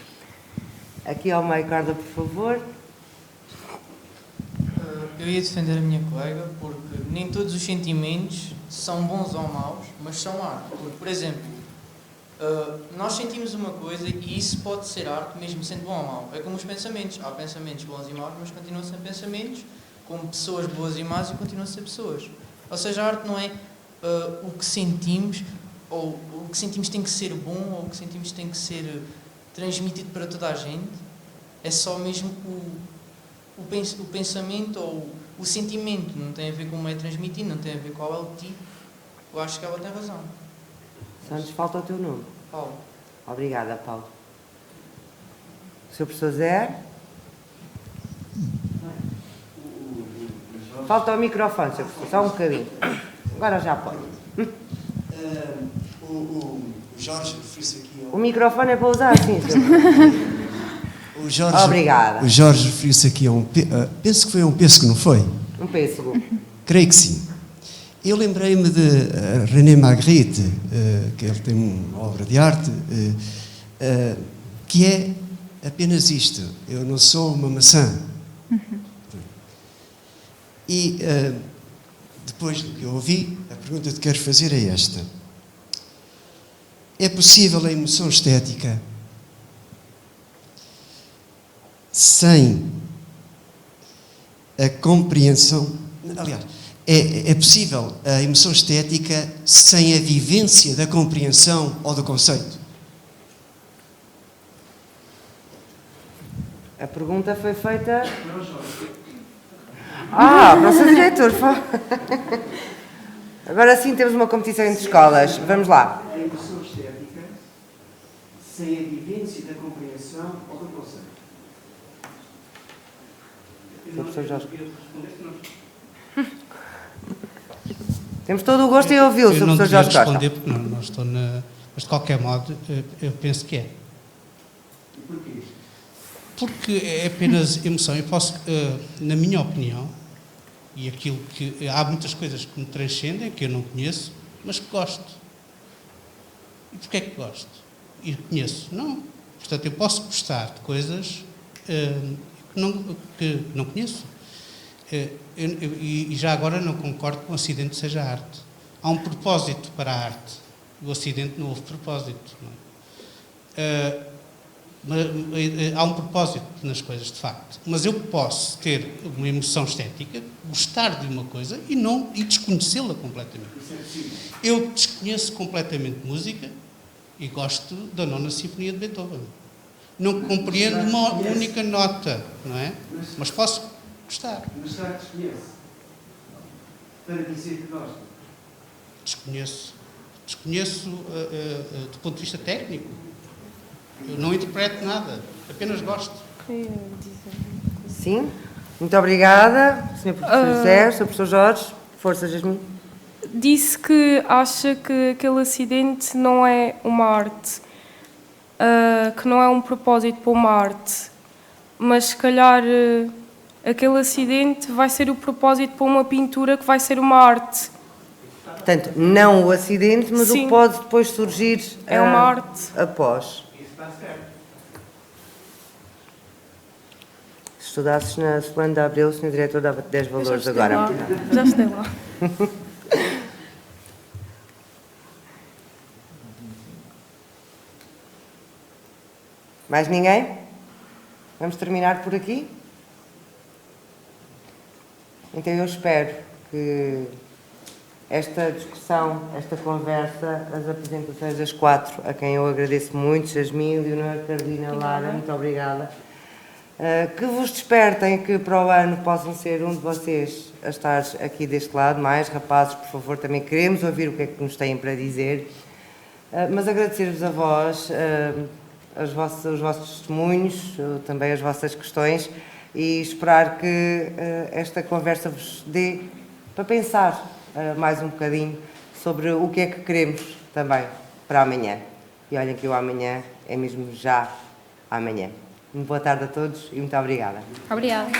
Aqui ao meio, Carla, por favor. Eu ia defender a minha colega porque nem todos os sentimentos são bons ou maus, mas são arte. Por exemplo, nós sentimos uma coisa e isso pode ser arte mesmo sendo bom ou mau. É como os pensamentos. Há pensamentos bons e maus, mas continuam a ser pensamentos, como pessoas boas e más e continuam a ser pessoas. Ou seja, a arte não é o que sentimos, ou o que sentimos tem que ser bom, ou o que sentimos tem que ser transmitido para toda a gente. É só mesmo o pensamento ou o sentimento, não tem a ver com como é transmitido, não tem a ver qual é o tipo. Eu acho que ela tem razão. Só nos falta o teu nome. Paulo. Obrigada, Paulo. Sr. Professor Zé? Falta o microfone, Sr. Professor, só um bocadinho. Agora já pode. O Jorge referiu-se aqui ao... O microfone é para usar, sim, Sr. Obrigada. O Jorge referiu-se aqui a penso que foi a um pêssego, não foi? Um pêssego. Creio que sim. Eu lembrei-me de René Magritte, que ele tem uma obra de arte, que é apenas isto: eu não sou uma maçã. E depois do que eu ouvi, a pergunta que quero fazer é esta: é possível a emoção estética sem a compreensão? Aliás, é possível a emoção estética sem a vivência da compreensão ou do conceito? A pergunta foi feita... para o seu diretor. Agora sim temos uma competição entre escolas. Vamos lá. A emoção estética sem a vivência da compreensão ou do conceito? O professor Jorge. Temos todo o gosto em ouvi-lo, Sr. Professor Jorge Costa. Eu não devia responder porque não estou na... Mas de qualquer modo, eu penso que é. Porquê? Porque é apenas emoção. Eu posso, na minha opinião, e aquilo que... Há muitas coisas que me transcendem, que eu não conheço, mas que gosto. E porquê é que gosto? E conheço? Não. Portanto, eu posso gostar de coisas que não conheço. E já agora não concordo que o Ocidente seja arte. Há um propósito para a arte. O acidente não houve propósito. Não é? Há um propósito nas coisas, de facto. Mas eu posso ter uma emoção estética, gostar de uma coisa e desconhecê-la completamente. Eu desconheço completamente música e gosto da Nona Sinfonia de Beethoven. Não compreendo uma única nota, não é? Mas posso gostar. Mas já desconhece. Para dizer que gosta. Desconheço do ponto de vista técnico. Eu não interpreto nada, apenas gosto. Sim, muito obrigada, Sr. Professor José, Sr. Professor Jorge. Força, Jasmine. Disse que acha que aquele acidente não é uma arte, que não é um propósito para uma arte, mas se calhar aquele acidente vai ser o propósito para uma pintura que vai ser uma arte. Portanto, não o acidente, mas Sim. o que pode depois surgir É uma arte. após. Se estudasses na Solano de Abreu, o Sr. Diretor dava-te 10 valores agora. Já estei lá. Mais ninguém? Vamos terminar por aqui? Então eu espero que esta discussão, esta conversa, as apresentações das 4, a quem eu agradeço muito, Jasmine, Leonor, Carolina, Lara, muito obrigada, que vos despertem que para o ano possam ser um de vocês a estar aqui deste lado. Mais rapazes, por favor, também queremos ouvir o que é que nos têm para dizer, mas agradecer-vos a vós, os vossos testemunhos, também as vossas questões, e esperar que esta conversa vos dê para pensar mais um bocadinho sobre o que é que queremos também para amanhã. E olhem que o amanhã é mesmo já amanhã. Boa tarde a todos e muito obrigada. Obrigada.